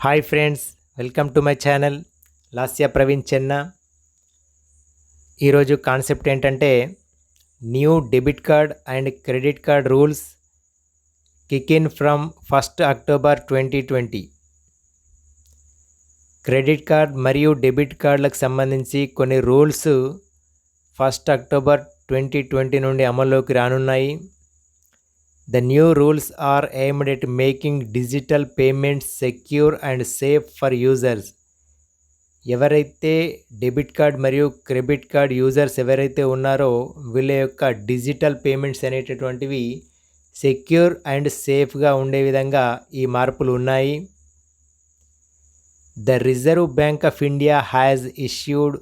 Hi friends, welcome to my channel Lasya Praveen Chenna. ఈరోజు concept ఏంటంటే new debit card and credit card rules kick in from 1 October 2020. Credit card మరియు debit కార్డులకు సంబంధించి కొన్ని rules 1 October 2020 నుండి అమల్లోకి రానున్నాయి. The new rules are aimed at making digital payments secure and safe for users. ఎవరైతే debit card మరియు credit card users ఎవరైతే ఉన్నారో వీళ్ళ యొక్క డిజిటల్ పేమెంట్స్ అనేటటువంటివి సెక్యూర్ అండ్ సేఫ్గా ఉండే విధంగా ఈ మార్పులు ఉన్నాయి. The reserve bank of India has issued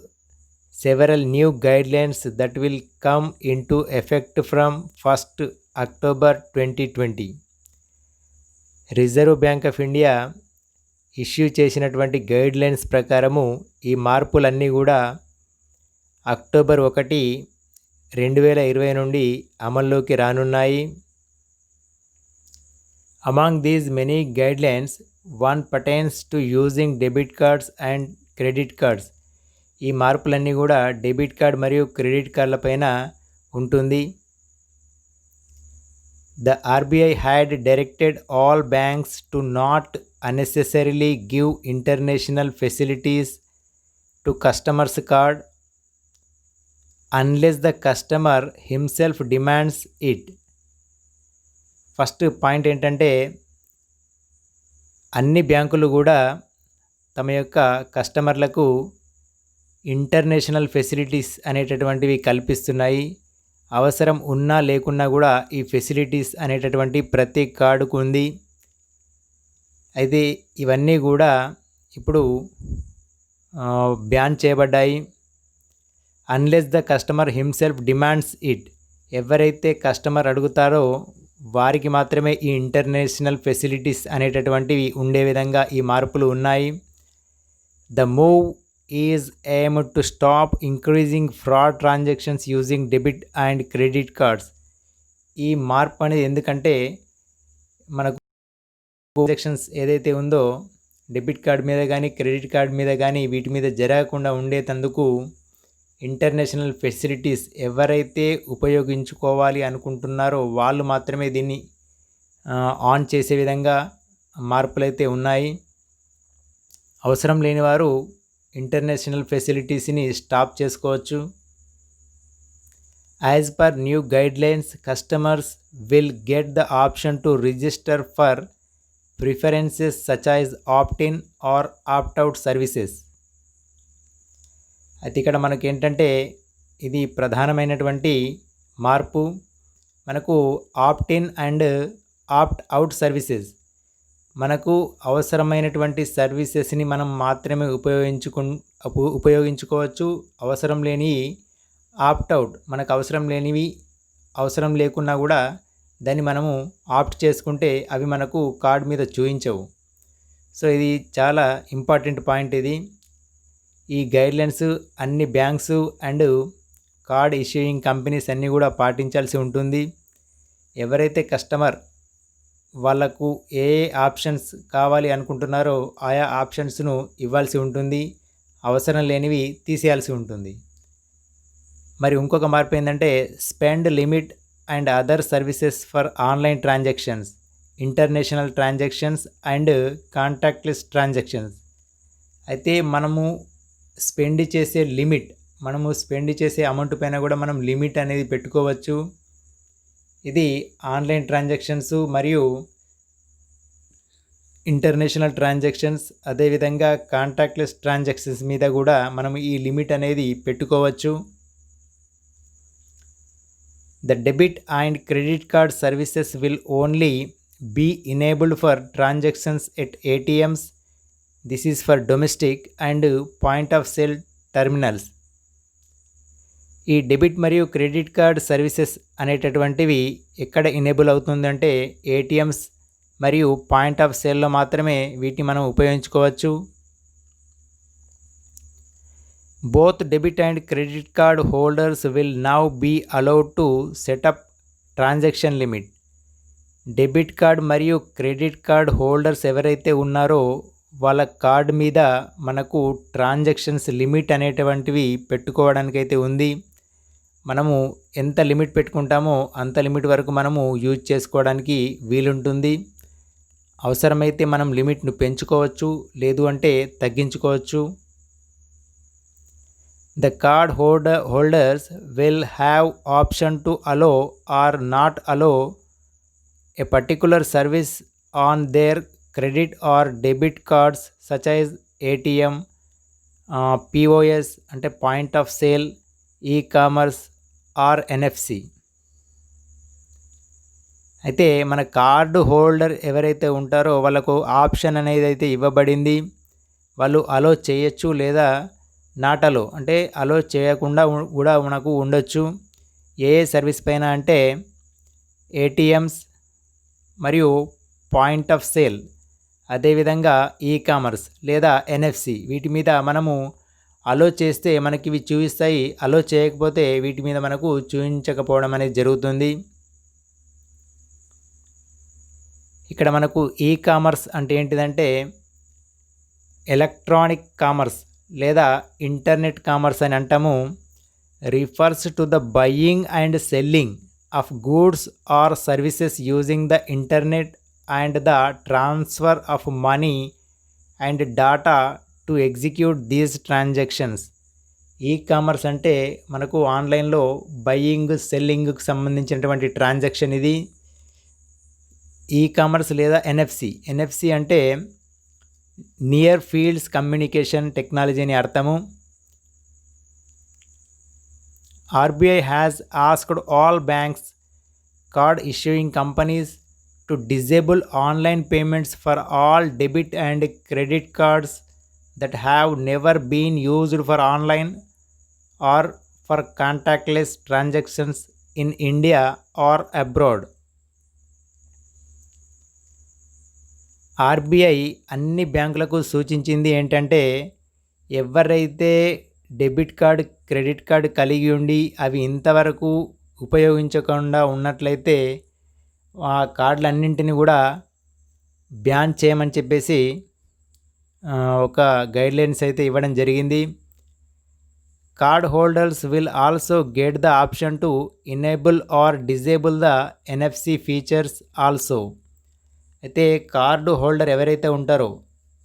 several new guidelines that will come into effect from 1st October 2020. Reserve bank of India issue చేసినటువంటి గైడ్లైన్స్ ప్రకారము ఈ మార్పులన్నీ కూడా అక్టోబర్ 1, 2020 నుండి అమల్లోకి రానున్నాయి. Among these many guidelines, one pertains to using debit cards and credit cards. ఈ మార్పులన్నీ కూడా debit card మరియు క్రెడిట్ కార్డుల పైన ఉంటుంది. The RBI had directed all banks to not unnecessarily give international facilities to customers card unless the customer himself demands it. First point ఏంటంటే అన్ని బ్యాంకులు కూడా తమ యొక్క కస్టమర్లకు ఇంటర్నేషనల్ ఫెసిలిటీస్ అనేటటువంటివి కల్పిస్తున్నాయి. అవసరం ఉన్నా లేకున్నా కూడా ఈ ఫెసిలిటీస్ అనేటటువంటి ప్రతి కార్డుకు ఉంది. అయితే ఇవన్నీ కూడా ఇప్పుడు బ్యాన్ చేయబడ్డాయి. Unless the customer himself demands it. ఎవరైతే కస్టమర్ అడుగుతారో వారికి మాత్రమే ఈ ఇంటర్నేషనల్ ఫెసిలిటీస్ అనేటటువంటివి ఉండే విధంగా ఈ మార్పులు ఉన్నాయి. The move is aimed to stop increasing fraud transactions using debit and credit cards. ఈ మార్పు అనేది ఎందుకంటే మనకు ట్రాన్సాక్షన్స్ ఏదైతే ఉందో డెబిట్ కార్డ్ మీద కానీ క్రెడిట్ కార్డ్ మీద కానీ వీటి మీద జరగకుండా ఉండేటందుకు ఇంటర్నేషనల్ ఫెసిలిటీస్ ఎవరైతే ఉపయోగించుకోవాలి అనుకుంటున్నారో వాళ్ళు మాత్రమే దీన్ని ఆన్ చేసే విధంగా మార్పులైతే ఉన్నాయి. అవసరం లేని వారు ఇంటర్నేషనల్ ఫెసిలిటీస్ని స్టాప్ చేసుకోవచ్చు. As per new guidelines customers will get the option to register for preferences such as opt in or opt out services. అయితే ఇక్కడ మనకి ఏంటంటే ఇది ప్రధానమైనటువంటి మార్పు. మనకు opt in and opt out services, మనకు అవసరమైనటువంటి సర్వీసెస్ని మనం మాత్రమే ఉపయోగించుకోవచ్చు. అవసరం లేని ఆప్ట్ అవుట్, మనకు అవసరం లేకున్నా కూడా దాన్ని మనము ఆప్ట్ చేసుకుంటే అవి మనకు కార్డ్ మీద చూపించవు. సో ఇది చాలా ఇంపార్టెంట్ పాయింట్. ఇది ఈ గైడ్లైన్స్ అన్ని banks and card issuing companies అన్నీ కూడా పాటించాల్సి ఉంటుంది. ఎవరైతే కస్టమర్ వాళ్ళకు ఏ ఆప్షన్స్ కావాలి అనుకుంటున్నారో ఆయా ఆప్షన్స్ను ఇవ్వాల్సి ఉంటుంది. అవసరం లేనివి తీసేయాల్సి ఉంటుంది. మరి ఇంకొక మార్పు ఏంటంటే spend limit and other services for online transactions, international transactions and contactless transactions. అయితే మనము స్పెండ్ చేసే అమౌంట్ పైన కూడా మనం లిమిట్ అనేది పెట్టుకోవచ్చు. ఇది ఆన్లైన్ ట్రాన్సాక్షన్స్ మరియు ఇంటర్నేషనల్ ట్రాన్సాక్షన్స్ అదేవిధంగా కాంటాక్ట్లెస్ ట్రాన్సాక్షన్స్ మీద కూడా మనం ఈ లిమిట్ అనేది పెట్టుకోవచ్చు. The debit and credit card services will only be enabled for transactions at ATMs. This is for domestic and point of sale terminals. ఈ డెబిట్ మరియు క్రెడిట్ కార్డ్ సర్వీసెస్ అనేటటువంటివి ఎక్కడ ఎనేబుల్ అవుతుందంటే ఏటీఎమ్స్ మరియు పాయింట్ ఆఫ్ సేల్లో మాత్రమే వీటిని మనం ఉపయోగించుకోవచ్చు. Both debit and credit card holders will now be allowed to set up transaction limit. Debit card మరియు క్రెడిట్ కార్డ్ హోల్డర్స్ ఎవరైతే ఉన్నారో వాళ్ళ కార్డు మీద మనకు ట్రాన్సాక్షన్స్ లిమిట్ అనేటువంటివి పెట్టుకోవడానికైతే ఉంది. మనము ఎంత లిమిట్ పెట్టుకుంటామో అంత లిమిట్ వరకు మనము యూజ్ చేసుకోవడానికి వీలుంటుంది. అవసరమైతే మనం లిమిట్ను పెంచుకోవచ్చు, లేదు అంటే తగ్గించుకోవచ్చు. The card holders will have option to allow or not allow a particular service on their credit or debit cards such as ATM, POS అంటే point of sale, e commerce or NFC. అయితే మన కార్డు హోల్డర్ ఎవరైతే ఉంటారో వాళ్ళకు option అనేది అయితే ఇవ్వబడింది. వాళ్ళు అలో చేయొచ్చు లేదా నాట్ అలో అంటే అలో చేయకుండా కూడా మనకు ఉండొచ్చు. ఏ సర్వీస్ పైన అంటే ATMs మరియు పాయింట్ ఆఫ్ సేల్, అదేవిధంగా ఈ-కామర్స్ లేదా NFC వీటి మీద మనము అలో చేస్తే మనకి ఇవి చూపిస్తాయి. అలో చేయకపోతే వీటి మీద మనకు చూపించకపోవడం అనేది జరుగుతుంది. ఇక్కడ మనకు ఈ-కామర్స్ అంటే ఏంటిదంటే ఎలక్ట్రానిక్ కామర్స్ లేదా ఇంటర్నెట్ కామర్స్ అని అంటాము. Refers to the buying and selling of goods or services using the internet and the transfer of money and data to execute these transactions. E commerce అంటే మనకు ఆన్లైన్లో బయింగ్ సెల్లింగ్కి సంబంధించినటువంటి transaction ఇది. E commerce లేదా NFC అంటే near fields communication technology అని అర్థము. RBI has asked all banks, card issuing companies to disable online payments for all debit and credit cards that have never been used for online or for contactless transactions in India or abroad. RBI అన్ని బ్యాంకులకు సూచించింది ఏంటంటే ఎవరైతే debit card, credit card కలిగి ఉండి అవి ఇంతవరకు ఉపయోగించకుండా ఉన్నట్లయితే ఆ కార్డులన్నింటినీ కూడా బ్యాన్ చేయమని చెప్పేసి ఒక గైడ్లైన్స్ అయితే ఇవ్వడం జరిగింది. Card holders will also get the option to enable or disable the NFC features also. అయితే కార్డు హోల్డర్ ఎవరైతే ఉంటారో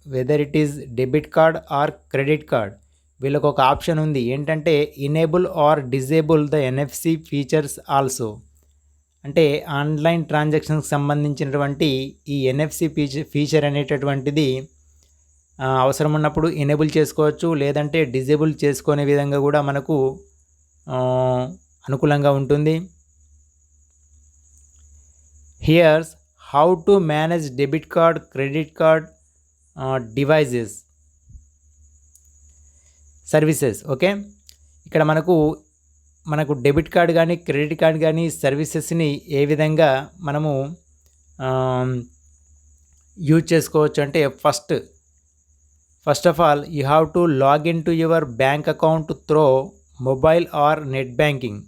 whether it is debit card or credit card వీళ్ళకు ఒక ఆప్షన్ ఉంది ఏంటంటే enable or disable the NFC features also. అంటే online ట్రాన్సాక్షన్కి సంబంధించినటువంటి ఈ NFC ఫీచర్ అనేటటువంటిది అవసరం ఉన్నప్పుడు ఎనేబుల్ చేసుకోవచ్చు, లేదంటే డిజేబుల్ చేసుకునే విధంగా కూడా మనకు అనుకూలంగా ఉంటుంది. Here's how to manage debit card, credit card devices services. Okay, ఇక్కడ మనకు డెబిట్ కార్డ్ కానీ క్రెడిట్ కార్డ్ కానీ సర్వీసెస్ని ఏ విధంగా మనము యూజ్ చేసుకోవచ్చు అంటే first of all you have to login to your bank account through mobile or net banking.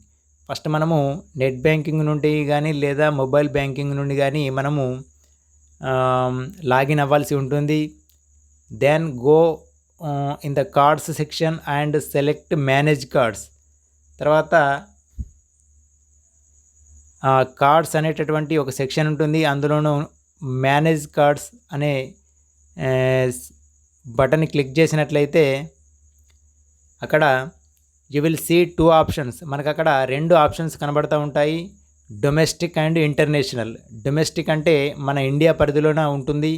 First మనము నెట్ బ్యాంకింగ్ నుండి కానీ లేదా మొబైల్ బ్యాంకింగ్ నుండి కానీ మనము లాగిన్ అవ్వాల్సి ఉంటుంది. Then go in the cards section and select manage cards. తర్వాత కార్డ్స్ అనేటటువంటి ఒక సెక్షన్ ఉంటుంది, అందులోనూ మేనేజ్ కార్డ్స్ అనే బటన్ క్లిక్ చేసినట్లయితే అక్కడ యూ విల్ సీ 2 ఆప్షన్స్. మనకు అక్కడ 2 ఆప్షన్స్ కనబడుతూ ఉంటాయి, డొమెస్టిక్ అండ్ ఇంటర్నేషనల్. డొమెస్టిక్ అంటే మన ఇండియా పరిధిలోనే ఉంటుంది,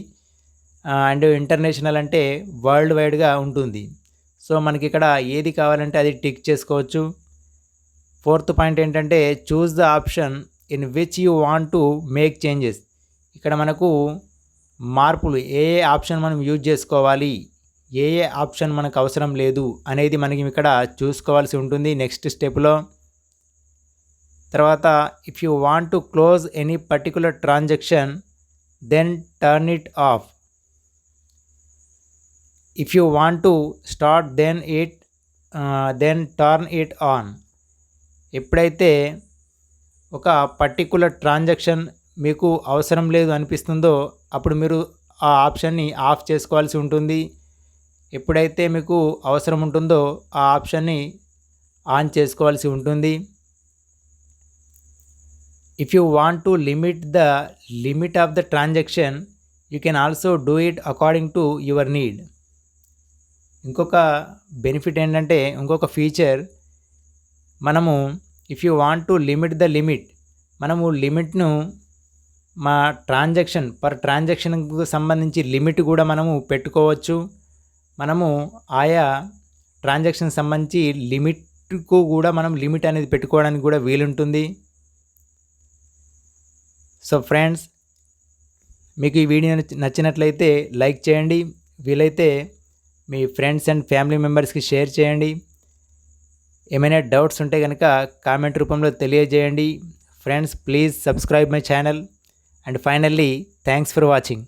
అండ్ ఇంటర్నేషనల్ అంటే వరల్డ్ వైడ్గా ఉంటుంది. సో మనకి ఇక్కడ ఏది కావాలంటే అది టిక్ చేసుకోవచ్చు. 4th పాయింట్ ఏంటంటే choose the option in which you want to make changes. ఇక్కడ మనకు మార్పులు ఏ ఆప్షన్ మనం యూజ్ చేసుకోవాలి, ఏ ఆప్షన్ మనకు అవసరం లేదు అనేది మనకి ఇక్కడ చూసుకోవాల్సి ఉంటుంది నెక్స్ట్ స్టెప్లో. తర్వాత if you want to close any particular transaction then turn it off. If you want to start then turn it on. ఎప్పుడైతే ఒక పర్టికులర్ ట్రాన్సాక్షన్ మీకు అవసరం లేదు అనిపిస్తుందో అప్పుడు మీరు ఆ ఆప్షన్ని ఆఫ్ చేసుకోవాల్సి ఉంటుంది. ఎప్పుడైతే మీకు అవసరం ఉంటుందో ఆ ఆప్షన్ని ఆన్ చేసుకోవాల్సి ఉంటుంది. If you want to limit of the transaction you can also do it according to your need. ఇంకొక బెనిఫిట్ ఏంటంటే, ఇంకొక ఫీచర్, మనము if you want to limit మనము లిమిట్ను మా పర్ ట్రాన్సాక్షన్కు సంబంధించి లిమిట్ కూడా మనము పెట్టుకోవచ్చు. మనము ఆయా ట్రాన్సాక్షన్ సంబంధించి లిమిట్కు కూడా మనం లిమిట్ అనేది పెట్టుకోవడానికి కూడా వీలుంటుంది. సో ఫ్రెండ్స్, మీకు ఈ వీడియో నచ్చినట్లయితే లైక్ చేయండి, వీలైతే మీ ఫ్రెండ్స్ అండ్ ఫ్యామిలీ మెంబర్స్కి షేర్ చేయండి. ఏమైనా డౌట్స్ ఉంటే కనుక కామెంట్ రూపంలో తెలియజేయండి. Friends, please subscribe my channel. And finally, thanks for watching.